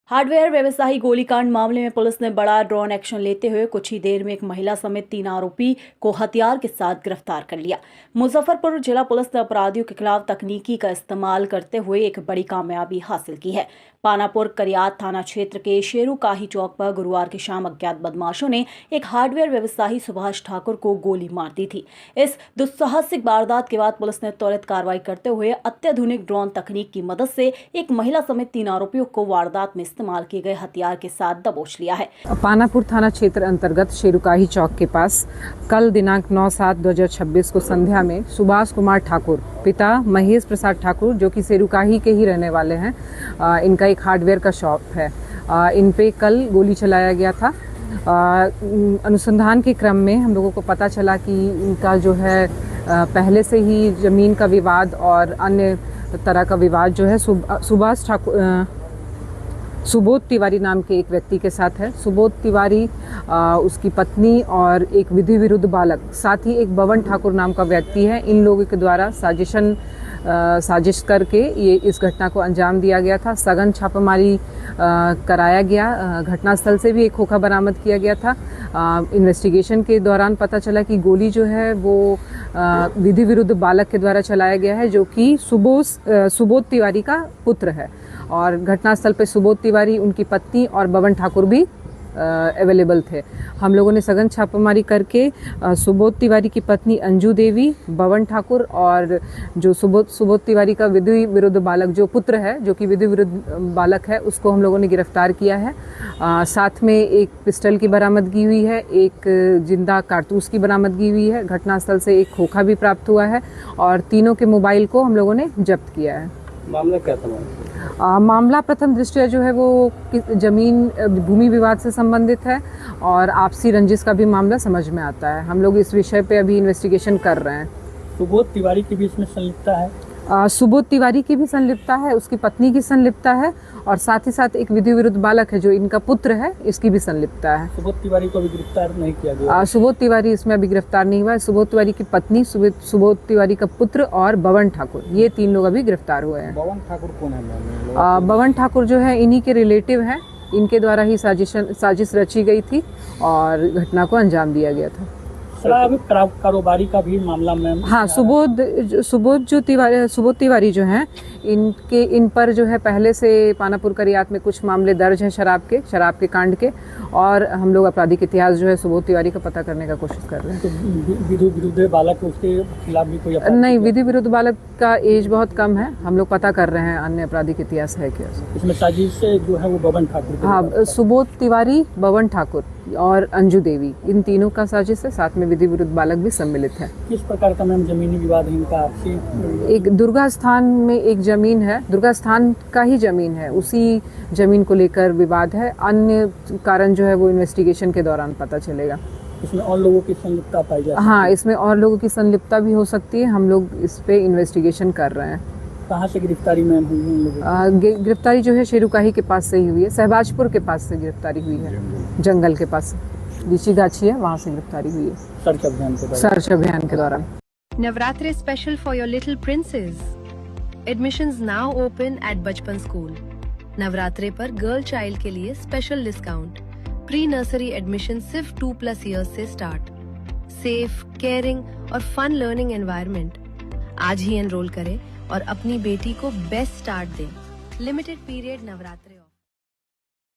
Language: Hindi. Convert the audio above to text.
हार्डवेयर व्यवसायी गोलीकांड मामले में पुलिस ने बड़ा ड्रोन एक्शन लेते हुए कुछ ही देर में एक महिला समेत 3 आरोपी को हथियार के साथ गिरफ्तार कर लिया। मुजफ्फरपुर जिला पुलिस ने अपराधियों के खिलाफ तकनीकी का इस्तेमाल करते हुए एक बड़ी कामयाबी हासिल की है। पानापुर करियात थाना क्षेत्र के शेरूकाही चौक पर गुरुवार की शाम अज्ञात बदमाशों ने एक हार्डवेयर व्यवसायी सुभाष ठाकुर को गोली मार दी थी। इस दुस्साहसिक वारदात के बाद पुलिस ने त्वरित कार्रवाई करते हुए अत्याधुनिक ड्रोन तकनीक की मदद से एक महिला समेत 3 आरोपियों को वारदात में इस्तेमाल किए गए हथियार के साथ दबोच लिया है। पानापुर थाना क्षेत्र अंतर्गत शेरूकाही चौक के पास कल दिनांक 9/7/2026 को संध्या में सुभाष कुमार ठाकुर पिता महेश प्रसाद ठाकुर जो कि शेरूकाही के ही रहने वाले हैं, इनका एक हार्डवेयर का शॉप है। इन पे कल गोली चलाया गया था। अनुसंधान के क्रम में हम लोगों को पता चला कि इनका जो है पहले से ही जमीन का विवाद और अन्य तरह का विवाद जो है सुभाष ठाकुर सुबोध तिवारी नाम के एक व्यक्ति के साथ है। सुबोध तिवारी, उसकी पत्नी और एक विधि विरुद्ध बालक, साथ ही एक बवन ठाकुर नाम का व्यक्ति है। इन लोगों के द्वारा साजिश करके ये इस घटना को अंजाम दिया गया था। सघन छापेमारी कराया गया। घटनास्थल से भी एक खोखा बरामद किया गया था। इन्वेस्टिगेशन के दौरान पता चला कि गोली जो है वो विधि विरुद्ध बालक के द्वारा चलाया गया है, जो कि सुबोध तिवारी का पुत्र है। और घटनास्थल पे सुबोध तिवारी, उनकी पत्नी और बवन ठाकुर भी अवेलेबल थे। हम लोगों ने सघन छापेमारी करके सुबोध तिवारी की पत्नी अंजू देवी, बवन ठाकुर और जो सुबोध तिवारी का विधि विरुद्ध बालक जो पुत्र है, जो कि विधि विरुद्ध बालक है, उसको हम लोगों ने गिरफ्तार किया है। साथ में एक पिस्टल की बरामदगी हुई है, एक जिंदा कारतूस की बरामदगी हुई है। घटनास्थल से एक खोखा भी प्राप्त हुआ है और तीनों के मोबाइल को हम लोगों ने जब्त किया है। मामला क्या था? मामला प्रथम दृष्टया जो है वो जमीन भूमि विवाद से संबंधित है और आपसी रंजिश का भी मामला समझ में आता है। हम लोग इस विषय पे अभी इन्वेस्टिगेशन कर रहे हैं। सुबोध तिवारी की भी इसमें संलिप्तता है? सुबोध तिवारी की भी संलिप्तता है, उसकी पत्नी की संलिप्तता है और साथ ही साथ एक विधि विरुद्ध बालक है जो इनका पुत्र है, इसकी भी संलिप्तता है। सुबोध तिवारी को अभी गिरफ्तार नहीं किया गया? सुबोध तिवारी इसमें अभी गिरफ्तार नहीं हुआ है। सुबोध तिवारी की पत्नी, सुबोध तिवारी का पुत्र और बवन ठाकुर, ये 3 लोग अभी गिरफ्तार हुए हैं। बवन ठाकुर कौन है? बवन ठाकुर जो है इन्हीं के रिलेटिव हैं। इनके द्वारा ही साजिश रची गई थी और घटना को अंजाम दिया गया था। कारोबारी का भी मामला में? हाँ, सुबोध तिवारी जो हैं, इन पर जो है पहले से पानापुर करियात में कुछ मामले दर्ज हैं शराब के कांड के, और हम लोग आपराधिक इतिहास जो है सुबोध तिवारी का पता करने का कोशिश कर रहे हैं। तो विधि विरुद्ध बालक, उसके खिलाफ भी कोई? नहीं, विधि विरुद्ध बालक का एज बहुत कम है। हम लोग पता कर रहे हैं अन्य आपराधिक इतिहास है क्या इसमें। साजिश जो है वो बवन ठाकुर? हाँ, सुबोध तिवारी, बवन ठाकुर और अंजू देवी, इन तीनों का साजिश है। साथ में विधि विरुद्ध बालक भी सम्मिलित है। किस प्रकार का मैम जमीनी विवाद है इनका आपसी? एक दुर्गा स्थान में एक जमीन है, दुर्गा स्थान का ही जमीन है, उसी जमीन को लेकर विवाद है। अन्य कारण जो है वो इन्वेस्टिगेशन के दौरान पता चलेगा। इसमें और लोगों की संलिप्तता पाई जाती है? हाँ, इसमें और लोगों की संलिप्तता भी हो सकती है। हम लोग इस पे इन्वेस्टिगेशन कर रहे हैं। कहाँ से गिरफ्तारी मैम हुई है? गिरफ्तारी जो है शेरूकाही के पास से ही हुई है। सहबाजपुर के पास से गिरफ्तारी हुई है, जंगल के पास लीची गाछी है, वहाँ से गिरफ्तारी हुई है सर्च अभियान के दौरान। Navratri special for your little princes. Admissions now open at बचपन स्कूल। नवरात्रे पर गर्ल चाइल्ड के लिए special discount. Pre nursery admission सिर्फ 2+ इयर्स से स्टार्ट। सेफ, केयरिंग और फन लर्निंग एनवायरनमेंट। आज ही एनरोल करें और अपनी बेटी को बेस्ट स्टार्ट दें। Limited period Navratri.